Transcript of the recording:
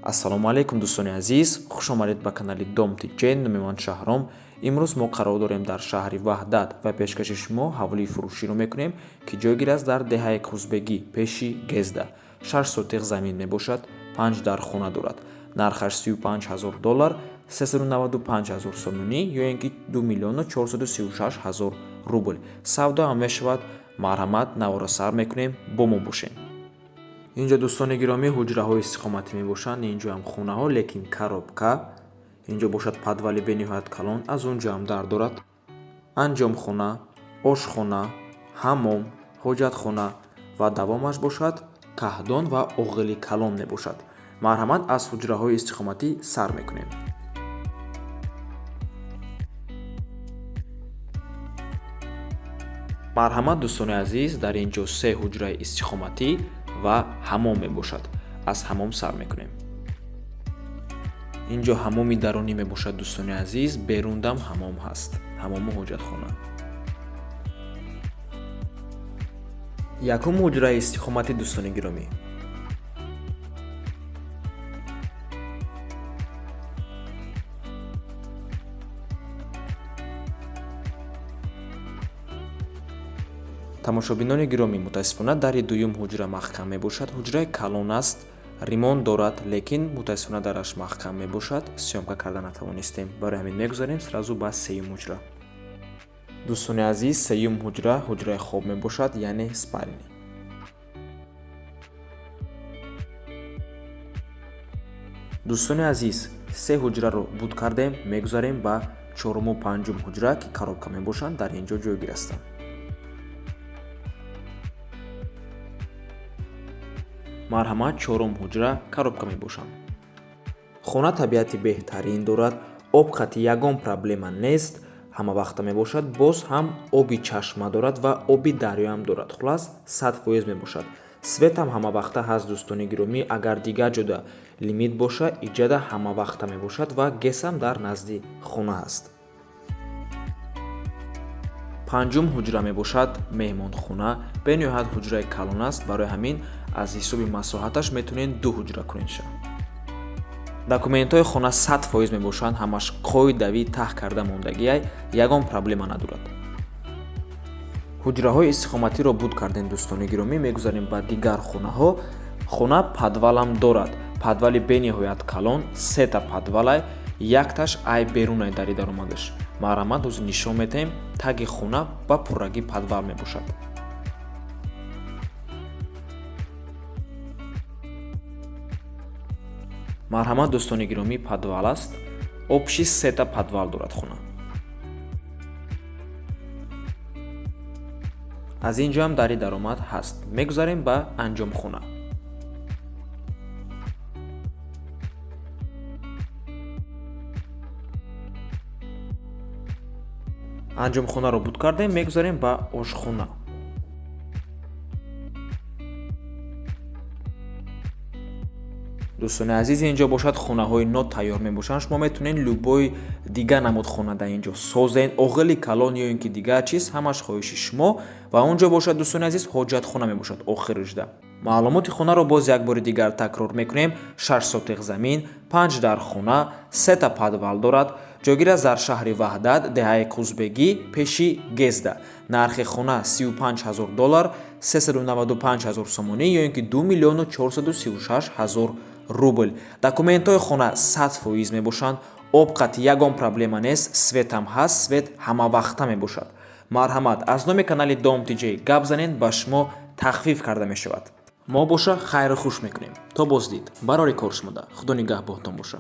Ассалому алейкум дӯстони азиз, хуш омадед ба канали Домти Ҷен. Номи ман Шаҳром. Имрӯз мо қарор дорем дар шаҳри Ваҳдат ва пешкаши шумо ҳавлии фурӯширо мекунем, ки ҷойгир аст дар деҳаи Қузбегӣ пеши Гезда. 6 сотиқ замин мебошад, 5 дар хона дорад. Нархаш $35,000, 395,000 сомонӣ ё ин ки 2,436,000 рубл. Савдо ҳам мешавад. Марҳамат, навора сар мекунем, бо мо бошем. اینجا دوستان گرامی حجره های استقامتی می باشند. اینجا هم خونه ها لیکن коробка. اینجا باشد پادوالی به نهایت کلان. از اونجا هم در دارد انجام خونه، آشخانه، حمام، حاجت خونه و دوامش باشد کهدان و اغلی کلان می باشد. مرحمت از حجره های استقامتی سر میکنیم. مرحمت دوستان عزیز، در اینجا 3 حجره استقامتی و حمام میباشد. از حمام سر میکنیم. اینجا حمامی درونی میباشد دوستان عزیز، بیروندم حمام هست، حمام حاجت خانه. یکم حجره استقامتی دوستان گرامی. тамошобинони гиромӣ, мутаассифона дари дуюм ҳуҷра маҳкам мебошад. ҳуҷраи калон аст, ремонт дорад, лекин мутаассифона дараш маҳкам мебошад. сёмка карда натавонистем, барои ҳамин мегузарем сразу ба сеюм ҳуҷра. дӯстони азиз, сеюм ҳуҷра ҳуҷраи хоб мебошад, яъне спальни. дӯстони азиз, 3 ҳуҷраро буд кардем, мегузарем ба чоруму панҷум ҳуҷра, ки коробка мебошанд, дар инҷо ҷойгир ҳастанд. марҳамат, чорум ҳуҷра коробка мебошанд. хона табиати беҳтарин дорад, об хати ягон проблема нест, ҳама вақта мебошад. боз ҳам оби чашма дорад ва оби дарё ҳам дорад. хулас 100% мебошад. свет ҳам ҳама вақта ҳаст дӯстони гиромӣ. агар дигар ҷода лимит боша, иҷада ҳама вақта мебошад ва гес ҳам дар назди хона ҳаст. панҷум ҳуҷра мебошад меҳмонхона. бениҳоят ҳуҷраи калон аст, барои ҳамин аз ҳисоби масоҳаташ метавонед 2 ҳуҷра кунедша. документҳои хона 100% мебошанд, ҳамаш қоидави таҳ карда мондагиай, ягон проблема надорад. ҳуҷраҳои истиқоматиро буд кардем дӯстони гиромӣ, мегузарем ба дигар хонаҳо. хона падвалам дорад, падвали бениҳоят калон, 3 та падвалай, якташ ай берунай дари даромадаш. марҳамат, ҳозир нишон медиҳем, таги хона ба пурраги падвал мебошад. марҳамат дӯстони гиромӣ, падвал аст. обши 3 та падвал дорад хона. аз инҷо ҳам дари даромад ҳаст. мегузарем ба анҷомхона. анҷомхонаро буд кардем, мегузарем ба ошхона. дӯстони азиз, инҷо бошад хонаҳои нотайёр мебошанд. шумо метавонед любой дигар намуд хона дар инҷо созен, оғили калон ё ин ки дигар чиз, ҳамаш хоҳиши шумо. ва онҷо бошад дӯстони азиз, ҳоҷатхона мебошад охиружда. маълумоти хонаро боз як бори дигар такрор мекунем. 6 сотиқ замин, 5 дар хона, 3 та падвал дорад. ҷойгир аст дар шаҳри Ваҳдат, деҳаи Қузбегӣ, пеши Гезда. нархи хона $35,000, 395,000 сомонӣ ё ин ки 2,436,000 рубл. документҳои хона 100% мебошанд. об қати ягон проблема нест, свет ҳам ҳаст, свет ҳама вақта мебошад. марҳамат, аз номи канали Домти Ҷей гап занед, ба шумо тахфиф карда мешавад. мо боша хайру хуш мекунем. то боздид. барори кор шумода. худо нигаҳбонтон боша.